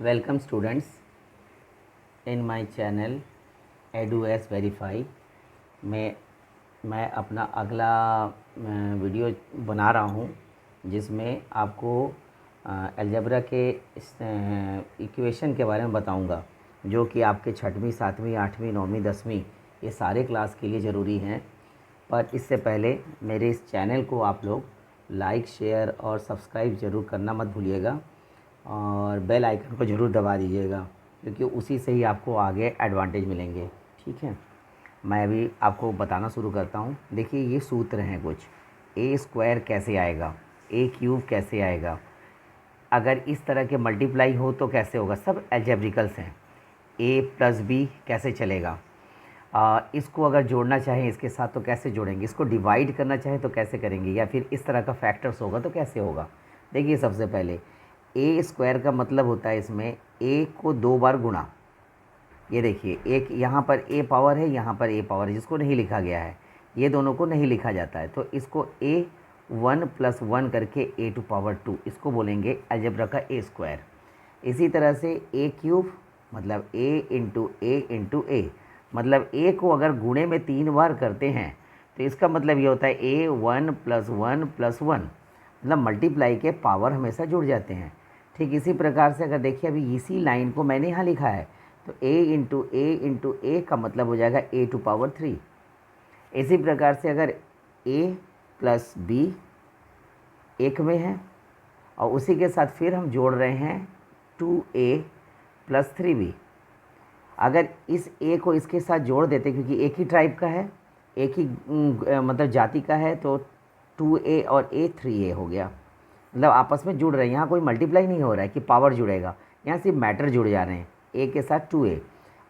Welcome students in my channel Edus verify में मैं अपना अगला वीडियो बना रहा हूँ जिसमें आपको अलजेब्रा के इक्वेशन के बारे में बताऊँगा जो कि आपके छठवीं सातवीं आठवीं नौवीं दसवीं ये सारे क्लास के लिए ज़रूरी हैं। पर इससे पहले मेरे इस चैनल को आप लोग लाइक शेयर और सब्सक्राइब ज़रूर करना मत भूलिएगा और बेल आइकन को ज़रूर दबा दीजिएगा क्योंकि उसी से ही आपको आगे एडवांटेज मिलेंगे। ठीक है, मैं अभी आपको बताना शुरू करता हूँ। देखिए ये सूत्र हैं कुछ, ए स्क्वायर कैसे आएगा, ए क्यूब कैसे आएगा, अगर इस तरह के मल्टीप्लाई हो तो कैसे होगा, सब एल्जेब्रिकल्स हैं। ए प्लस बी कैसे चलेगा, इसको अगर जोड़ना चाहें इसके साथ तो कैसे जोड़ेंगे, इसको डिवाइड करना चाहें तो कैसे करेंगे, या फिर इस तरह का फैक्टर्स होगा तो कैसे होगा। देखिए सबसे पहले ए स्क्वायर का मतलब होता है इसमें ए को 2 बार गुणा। ये देखिए एक यहाँ पर ए पावर है, यहाँ पर ए पावर है जिसको नहीं लिखा गया है, ये दोनों को नहीं लिखा जाता है, तो इसको ए 1 + 1 करके ए टू पावर 2 इसको बोलेंगे अलजेब्रा का ए स्क्वायर। इसी तरह से ए क्यूब मतलब ए इंटू ए मतलब ए को अगर गुणे में 3 बार करते हैं तो इसका मतलब ये होता है ए 1 + 1 + 1 मतलब मल्टीप्लाई के पावर हमेशा जुड़ जाते हैं। ठीक इसी प्रकार से अगर देखिए अभी इसी लाइन को मैंने यहाँ लिखा है तो इंटू ए का मतलब हो जाएगा ए टू पावर 3। इसी प्रकार से अगर ए प्लस बी एक में है और उसी के साथ फिर हम जोड़ रहे हैं 2a + 3b। अगर इस a को इसके साथ जोड़ देते क्योंकि एक ही ट्राइब का है, एक ही मतलब जाति का है, तो 2a और a 3a हो गया, मतलब आपस में जुड़ रहे हैं। यहाँ कोई मल्टीप्लाई नहीं हो रहा है कि पावर जुड़ेगा, यहाँ सिर्फ मैटर जुड़ जा रहे हैं, a के साथ 2a।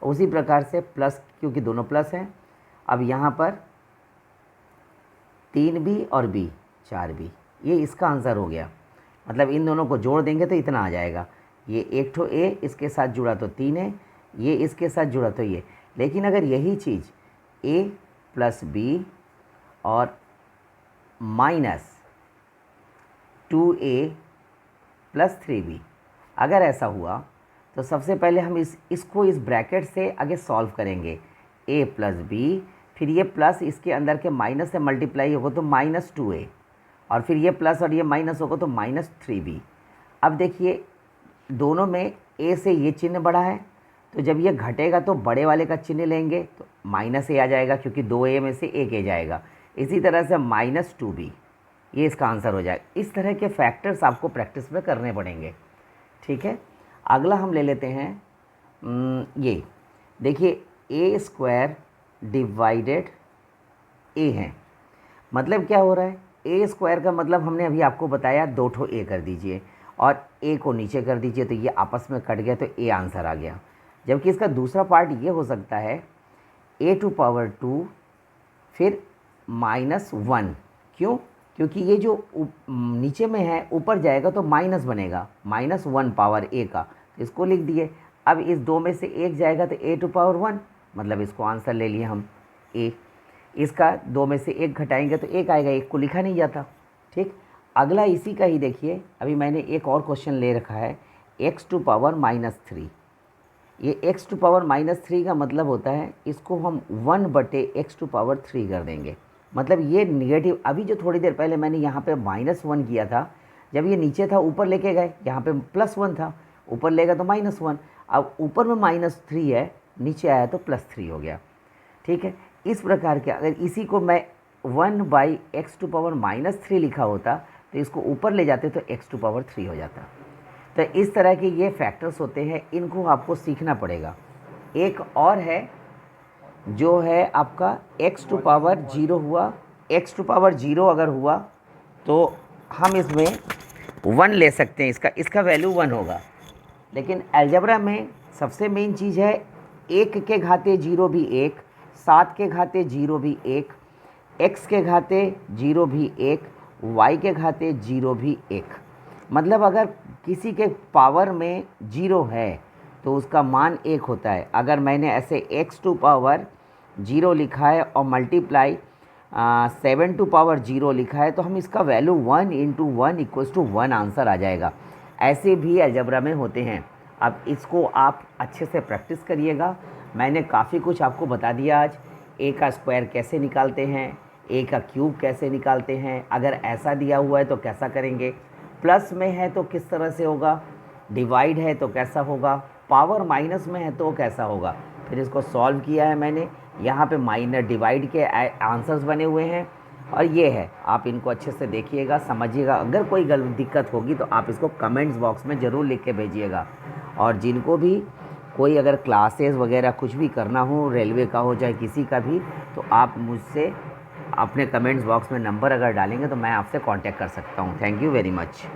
उसी प्रकार से प्लस क्योंकि दोनों प्लस हैं, अब यहाँ पर 3b और b 4b, ये इसका आंसर हो गया। मतलब इन दोनों को जोड़ देंगे तो इतना आ जाएगा, ये एक ठो a इसके साथ जुड़ा तो 3 है, ये इसके साथ जुड़ा तो ये। लेकिन अगर यही चीज़ a + b और -2a + 3b अगर ऐसा हुआ तो सबसे पहले हम इसको इस ब्रैकेट से आगे सॉल्व करेंगे, a + b, फिर ये प्लस इसके अंदर के माइनस से मल्टीप्लाई होगा तो -2a, और फिर ये प्लस और ये माइनस होगा तो -3b। अब देखिए दोनों में a से ये चिन्ह बड़ा है, तो जब ये घटेगा तो बड़े वाले का चिन्ह लेंगे तो -a आ जाएगा क्योंकि 2a में से 1 a जाएगा। इसी तरह से -2b, ये इसका आंसर हो जाएगा। इस तरह के फैक्टर्स आपको प्रैक्टिस में करने पड़ेंगे। ठीक है, अगला हम ले लेते हैं ये देखिए ए स्क्वायर डिवाइडेड ए है। मतलब क्या हो रहा है, ए स्क्वायर का मतलब हमने अभी आपको बताया 2 ठो ए कर दीजिए और ए को नीचे कर दीजिए तो ये आपस में कट गया तो ए आंसर आ गया। जबकि इसका दूसरा पार्ट ये हो सकता है ए टू पावर 2 फिर -1। क्यों? क्योंकि ये जो नीचे में है ऊपर जाएगा तो माइनस बनेगा, -1 पावर ए का, इसको लिख दिए। अब इस 2 में से 1 जाएगा तो ए टू पावर 1, मतलब इसको आंसर ले लिए हम ए। इसका 2 में से 1 घटाएंगे तो 1 आएगा, 1 को लिखा नहीं जाता। ठीक, अगला इसी का ही देखिए, अभी मैंने एक और क्वेश्चन ले रखा है x टू पावर -3। ये x टू पावर -3 का मतलब होता है इसको हम 1/x टू पावर 3 कर देंगे। मतलब ये निगेटिव, अभी जो थोड़ी देर पहले मैंने यहाँ पे -1 किया था, जब ये नीचे था ऊपर लेके गए, यहाँ पे +1 था, ऊपर लेगा तो -1, अब ऊपर में -3 है, नीचे आया तो +3 हो गया। ठीक है, इस प्रकार के अगर इसी को मैं 1/x टू पावर -3 लिखा होता तो इसको ऊपर ले जाते तो x टू पावर 3 हो जाता। तो इस तरह के ये फैक्टर्स होते हैं, इनको आपको सीखना पड़ेगा। एक और है जो है आपका x टू पावर 0 हुआ, x टू पावर 0 अगर हुआ तो हम इसमें 1 ले सकते हैं, इसका वैल्यू 1 होगा। लेकिन अलजेब्रा में सबसे मेन चीज़ है 1 के घाते 0 भी 1, 7 के घाते 0 भी 1, x के घाते 0 भी 1, y के घाते 0 भी 1। मतलब अगर किसी के पावर में 0 है तो उसका मान 1 होता है। अगर मैंने ऐसे x टू पावर 0 लिखा है और मल्टीप्लाई 7 टू पावर 0 लिखा है तो हम इसका वैल्यू 1 × 1 = 1 आंसर आ जाएगा। ऐसे भी अलजेब्रा में होते हैं अब इसको आप अच्छे से प्रैक्टिस करिएगा। मैंने काफ़ी कुछ आपको बता दिया आज। ए का स्क्वायर कैसे निकालते हैं, ए का क्यूब कैसे निकालते हैं, अगर ऐसा दिया हुआ है तो कैसा करेंगे, प्लस में है तो किस तरह से होगा, डिवाइड है तो कैसा होगा, पावर माइनस में है तो कैसा होगा। फिर इसको सॉल्व किया है मैंने, यहाँ पे माइनर डिवाइड के आंसर्स बने हुए हैं और ये है। आप इनको अच्छे से देखिएगा, समझिएगा। अगर कोई गलत दिक्कत होगी तो आप इसको कमेंट्स बॉक्स में ज़रूर लिख के भेजिएगा। और जिनको भी कोई अगर क्लासेस वगैरह कुछ भी करना हो, रेलवे का हो चाहे किसी का भी, तो आप मुझसे अपने कमेंट्स बॉक्स में नंबर अगर डालेंगे तो मैं आपसे कांटेक्ट कर सकता हूँ। Thank you very much.